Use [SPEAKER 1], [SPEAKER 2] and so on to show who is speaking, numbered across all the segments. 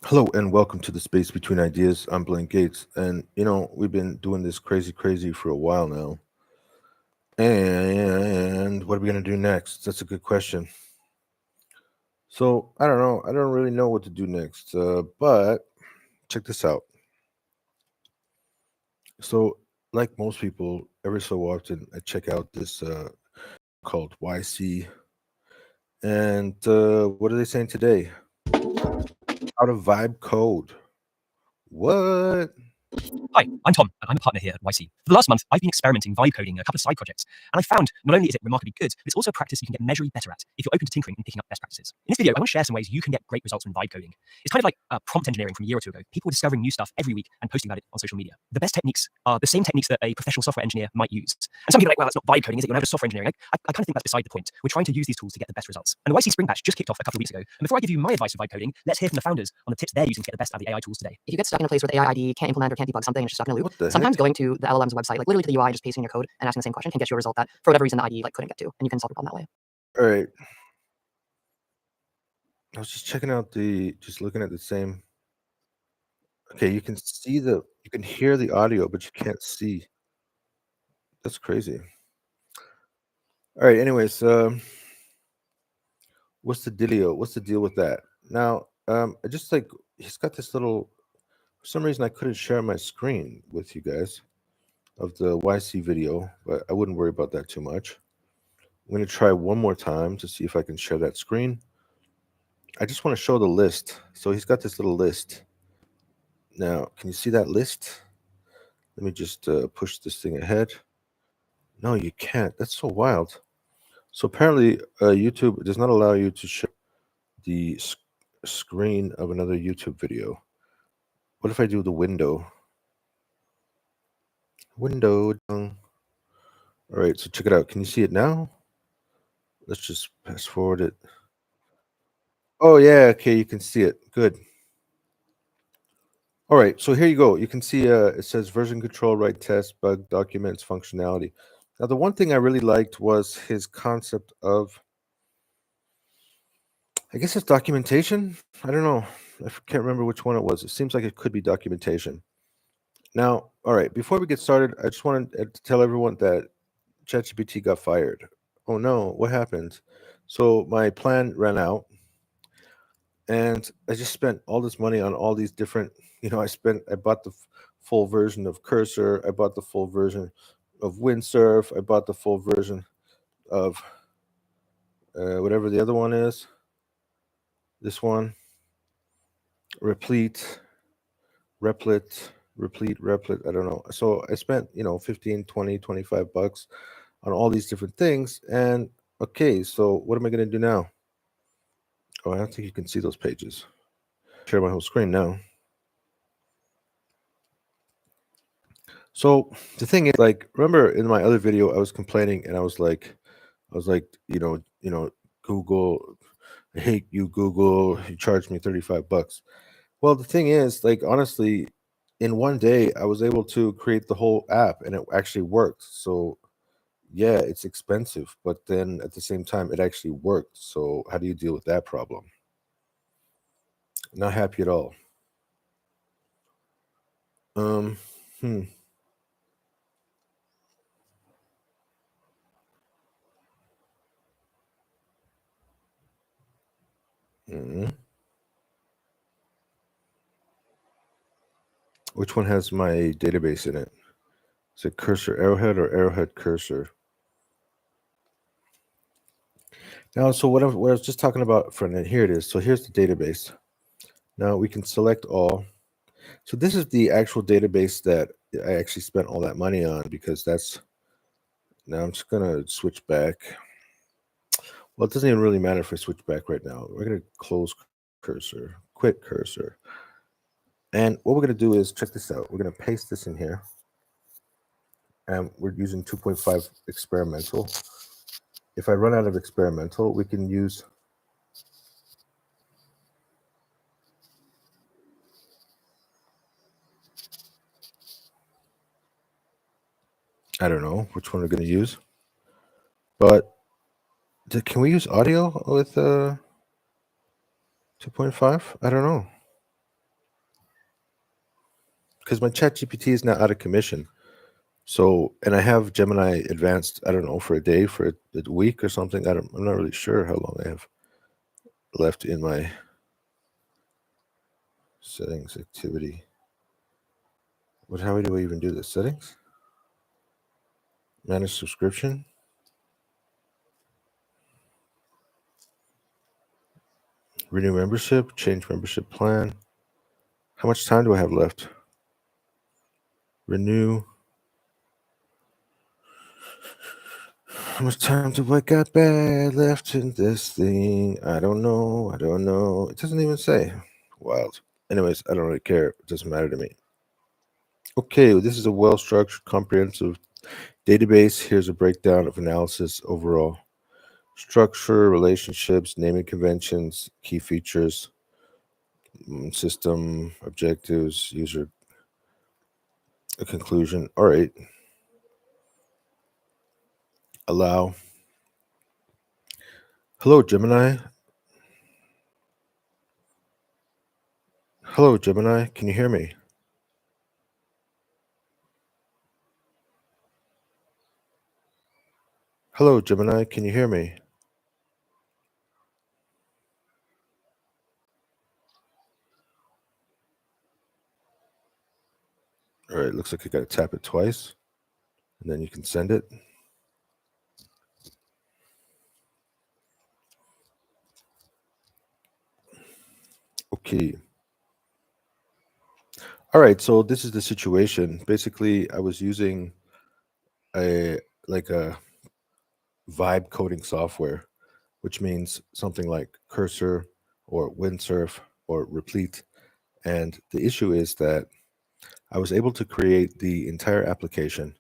[SPEAKER 1] Hello and welcome to the Space Between Ideas. I'm Blaine Gates, and we've been doing this crazy for a while now. And what are we gonna do next? That's a good question. So I don't know. I don't really know what to do next. But check this out. So, like most people, every so often I check out this called YC, and what are they saying today? How to vibe code. What?
[SPEAKER 2] Hi, I'm Tom, and I'm a partner here at YC. For the last month, I've been experimenting vibe coding a couple of side projects, and I found not only is it remarkably good, but it's also a practice you can get measurably better at if you're open to tinkering and picking up best practices. In this video, I want to share some ways you can get great results from vibe coding. It's kind of like prompt engineering from a year or two ago. People were discovering new stuff every week and posting about it on social media. The best techniques are the same techniques that a professional software engineer might use. And some people are like, well, that's not vibe coding, is it? You're not software engineering. I kind of think that's beside the point. We're trying to use these tools to get the best results. And the YC Spring Batch just kicked off a couple of weeks ago. And before I give you my advice for vibe coding, let's hear from the founders on the tips they're using to get the best out of the AI tools today.
[SPEAKER 3] If you get stuck in a place where the AI ID can't implement or can't debug something and it's just stuck in a loop,
[SPEAKER 1] What the
[SPEAKER 3] sometimes
[SPEAKER 1] heck?
[SPEAKER 3] going to the LLM's website, like literally to the UI, just pasting your code and asking the same question can get you a result that for whatever reason the IDE couldn't get to, and you can solve the problem that way.
[SPEAKER 1] All right. I was just checking out just looking at the same. Okay, you can hear the audio, but you can't see. That's crazy. All right. Anyways, what's the dealio? What's the deal with that? Now, I just like he's got this little. For some reason, I couldn't share my screen with you guys of the YC video, but I wouldn't worry about that too much. I'm gonna try one more time to see if I can share that screen. I just want to show the list. So he's got this little list. Now, can you see that list? Let me just push this thing ahead. No, you can't. That's so wild. So apparently, YouTube does not allow you to show the screen of another YouTube video. What if I do the window? Window. All right, so check it out. Can you see it now? Let's just fast forward it. Oh yeah, okay, you can see it. Good. All right, so here you go. You can see it says version control, write test, bug documents, functionality. Now, the one thing I really liked was his concept of, I guess it's documentation. I don't know. Can't remember which one it was. It seems like it could be documentation. Now, all right, before we get started, I just wanted to tell everyone that ChatGPT got fired. Oh no, what happened? So my plan ran out, and I just spent all this money on all these different. I bought the full version of Cursor. I bought the full version of Windsurf. I bought the full version of whatever the other one is. This one, Replete, Replit. I don't know. So I spent 15, 20, $25 on all these different things. And okay, so what am I going to do now? Oh, I don't think you can see those pages. Share my whole screen now. So the thing is, like, remember in my other video, I was complaining and I was like, Google, I hate you, Google. You charged me $35. Well, the thing is, like, honestly, in one day, I was able to create the whole app and it actually worked. So yeah, it's expensive, but then at the same time, it actually worked. So how do you deal with that problem? Not happy at all. Um, hmm. Mm. Which one has my database in it? Is it Cursor Arrowhead or Arrowhead Cursor? Now, so what I was just talking about for here it is. So here's the database. Now we can select all. So this is the actual database that I actually spent all that money on because that's. Now I'm just gonna switch back. Well, it doesn't even really matter if I switch back right now. We're gonna close Cursor, quit Cursor, and what we're gonna do is check this out. We're gonna paste this in here, and we're using 2.5 experimental. If I run out of experimental, we can use. I don't know which one we're going to use, but can we use audio with 2.5? I don't know. because my chat GPT is now out of commission. So, and I have Gemini Advanced, I don't know, for a day, for a week or something. I'm not really sure how long I have left in my settings activity. How do I even do this? Settings? Manage subscription? Renew membership? Change membership plan? How much time do I have left? Renew. How much time do I got bad left in this thing? I don't know. It doesn't even say. Wild. Anyways, I don't really care. It doesn't matter to me. Okay, well, this is a well-structured, comprehensive database. Here's a breakdown of analysis overall. Structure, relationships, naming conventions, key features, system, objectives, user, a conclusion. All right. Allow. Hello, Gemini. Hello, Gemini. Can you hear me? Hello, Gemini. Can you hear me? All right. Looks like you got to tap it twice, and then you can send it. Okay. All right. So this is the situation. Basically, I was using a vibe coding software, which means something like Cursor or Windsurf or Replete. And the issue is that I was able to create the entire application,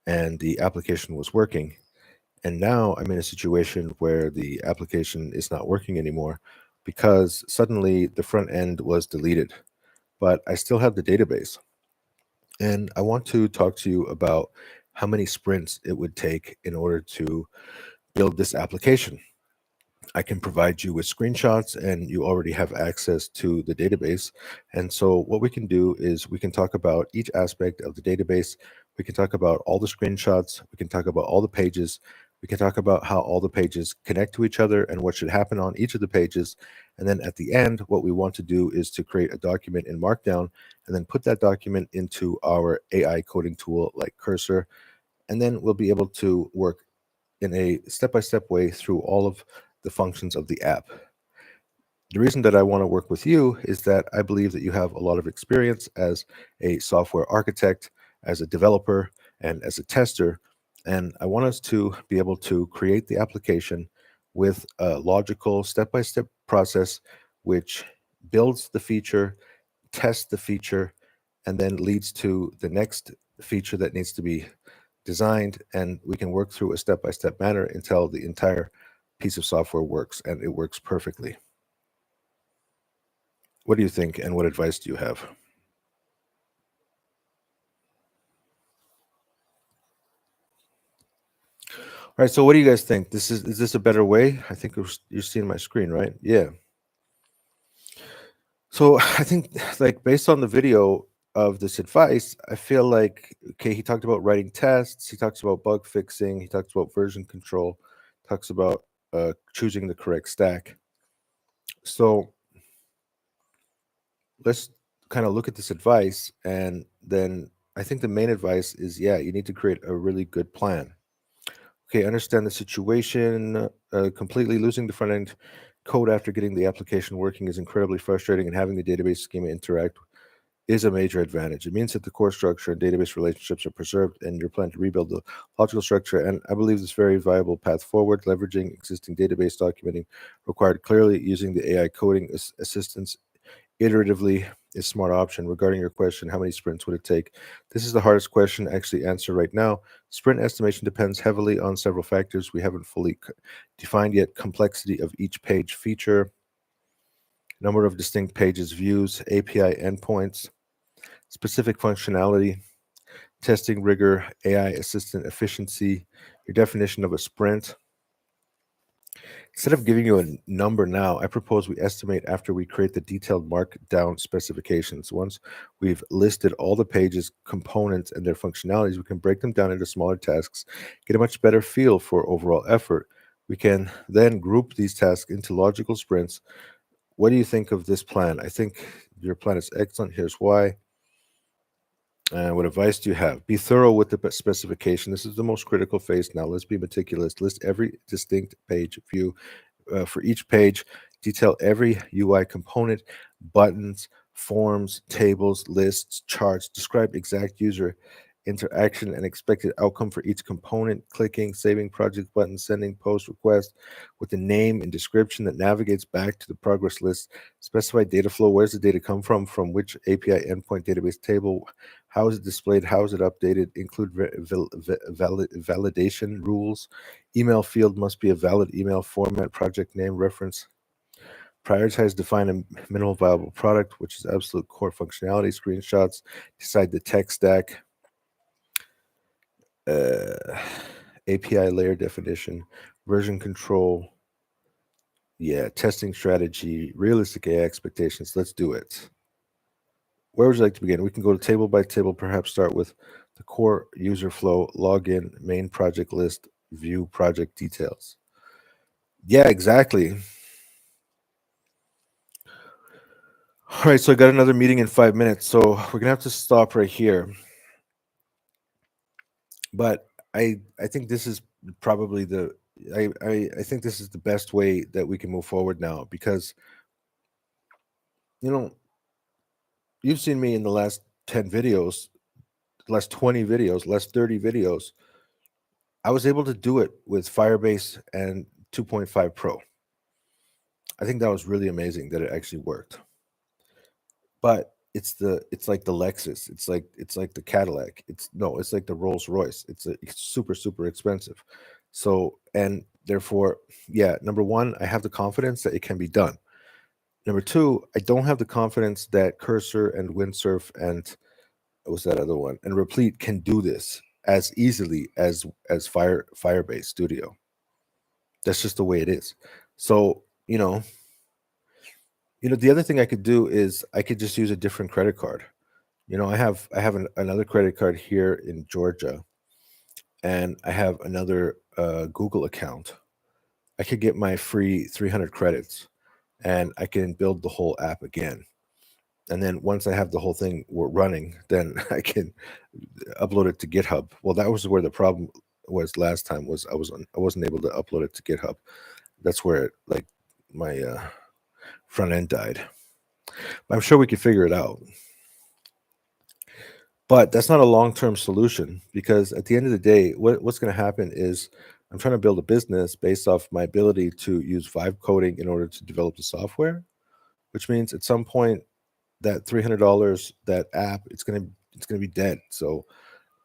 [SPEAKER 1] and the application was working. And now I'm in a situation where the application is not working anymore because suddenly the front end was deleted, but I still have the database. And I want to talk to you about how many sprints it would take in order to build this application. I can provide you with screenshots, and you already have access to the database. And so what we can do is we can talk about each aspect of the database. We can talk about all the screenshots. We can talk about all the pages. We can talk about how all the pages connect to each other and what should happen on each of the pages. And then at the end, what we want to do is to create a document in Markdown and then put that document into our AI coding tool like Cursor. And then we'll be able to work in a step-by-step way through all of the functions of the app. The reason that I want to work with you is that I believe that you have a lot of experience as a software architect, as a developer, and as a tester. And I want us to be able to create the application with a logical step-by-step process which builds the feature, tests the feature, and then leads to the next feature that needs to be designed, and we can work through a step-by-step manner until the entire piece of software works, and it works perfectly. What do you think, and what advice do you have? All right, so what do you guys think? Is this a better way? I think you're seeing my screen, right? Yeah. So I think, like, based on the video of this advice, I feel like, okay, he talked about writing tests, he talks about bug fixing, he talks about version control, talks about choosing the correct stack. So let's kind of look at this advice, and then I think the main advice is, yeah, you need to create a really good plan. Okay, understand the situation. Completely losing the front end code after getting the application working is incredibly frustrating, and having the database schema interact is a major advantage. It means that the core structure and database relationships are preserved, and you're planning to rebuild the logical structure. And I believe this very viable path forward, leveraging existing database documenting required clearly, using the AI coding assistance iteratively is a smart option. Regarding your question, how many sprints would it take? This is the hardest question to actually answer right now. Sprint estimation depends heavily on several factors we haven't fully defined yet: complexity of each page feature, number of distinct pages, views, API endpoints, specific functionality, testing rigor, AI assistant efficiency, your definition of a sprint, Instead of giving you a number now, I propose we estimate after we create the detailed markdown specifications. Once we've listed all the pages, components, and their functionalities, we can break them down into smaller tasks, get a much better feel for overall effort. We can then group these tasks into logical sprints. What do you think of this plan? I think your plan is excellent. Here's why. What advice do you have? Be thorough with the specification. This is the most critical phase now. Let's be meticulous. List every distinct page view for each page. Detail every UI component, buttons, forms, tables, lists, charts. Describe exact user interaction and expected outcome for each component. Clicking, saving project button, sending post request with the name and description that navigates back to the progress list. Specify data flow. Where's the data come from? From which API endpoint database table? How is it displayed? How is it updated? Include validation rules. Email field must be a valid email format, project name, reference. Prioritize, define a minimal viable product, which is absolute core functionality. Screenshots. Decide the tech stack. API layer definition. Version control. Yeah, testing strategy. Realistic AI expectations. Let's do it. Where would you like to begin? We can go to table by table, perhaps start with the core user flow, login, main project list, view project details. Yeah, exactly. All right, so I got another meeting in 5 minutes, so we're gonna have to stop right here. But I think this is probably I think this is the best way that we can move forward now, because you've seen me in the last 10 videos, last 20 videos, last 30 videos. I was able to do it with Firebase and 2.5 Pro. I think that was really amazing that it actually worked. But it's like the Lexus. It's like the Cadillac. It's like the Rolls Royce. It's super, super expensive. So, and therefore, yeah, number one, I have the confidence that it can be done. Number two, I don't have the confidence that Cursor and Windsurf and what was that other one? And Replete can do this as easily as Firebase Studio. That's just the way it is. So, the other thing I could do is I could just use a different credit card. I have another credit card here in Georgia, and I have another Google account. I could get my free 300 credits, and I can build the whole app again. And then once I have the whole thing running, then I can upload it to GitHub. Well, that was where the problem was last time. Was I wasn't able to upload it to GitHub. That's where my front end died. But I'm sure we could figure it out. But that's not a long-term solution, because at the end of the day, what's going to happen is I'm trying to build a business based off my ability to use Vibe coding in order to develop the software, which means at some point that $300, that app, it's gonna be dead. So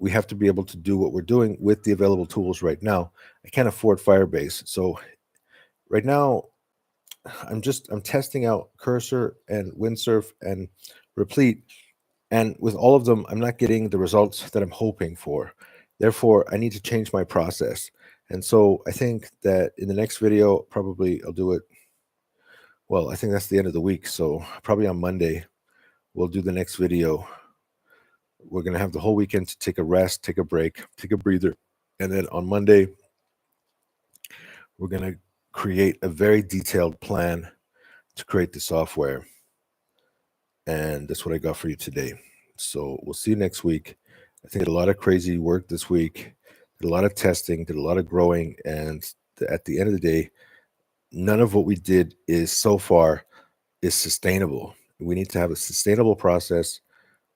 [SPEAKER 1] we have to be able to do what we're doing with the available tools right now. I can't afford Firebase, so right now I'm testing out Cursor and Windsurf and Replete, and with all of them, I'm not getting the results that I'm hoping for. Therefore, I need to change my process. And so I think that in the next video, probably I'll do it. Well, I think that's the end of the week, so probably on Monday we'll do the next video. We're going to have the whole weekend to take a rest, take a break, take a breather. And then on Monday, we're going to create a very detailed plan to create the software. And that's what I got for you today. So we'll see you next week. I think I did a lot of crazy work this week, did a lot of testing, did a lot of growing. And at the end of the day, none of what we did is so far is sustainable. We need to have a sustainable process,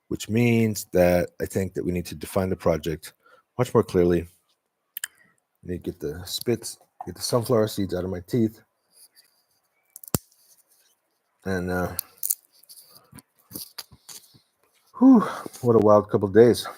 [SPEAKER 1] which means that I think that we need to define the project much more clearly. I need to get the sunflower seeds out of my teeth. And what a wild couple of days.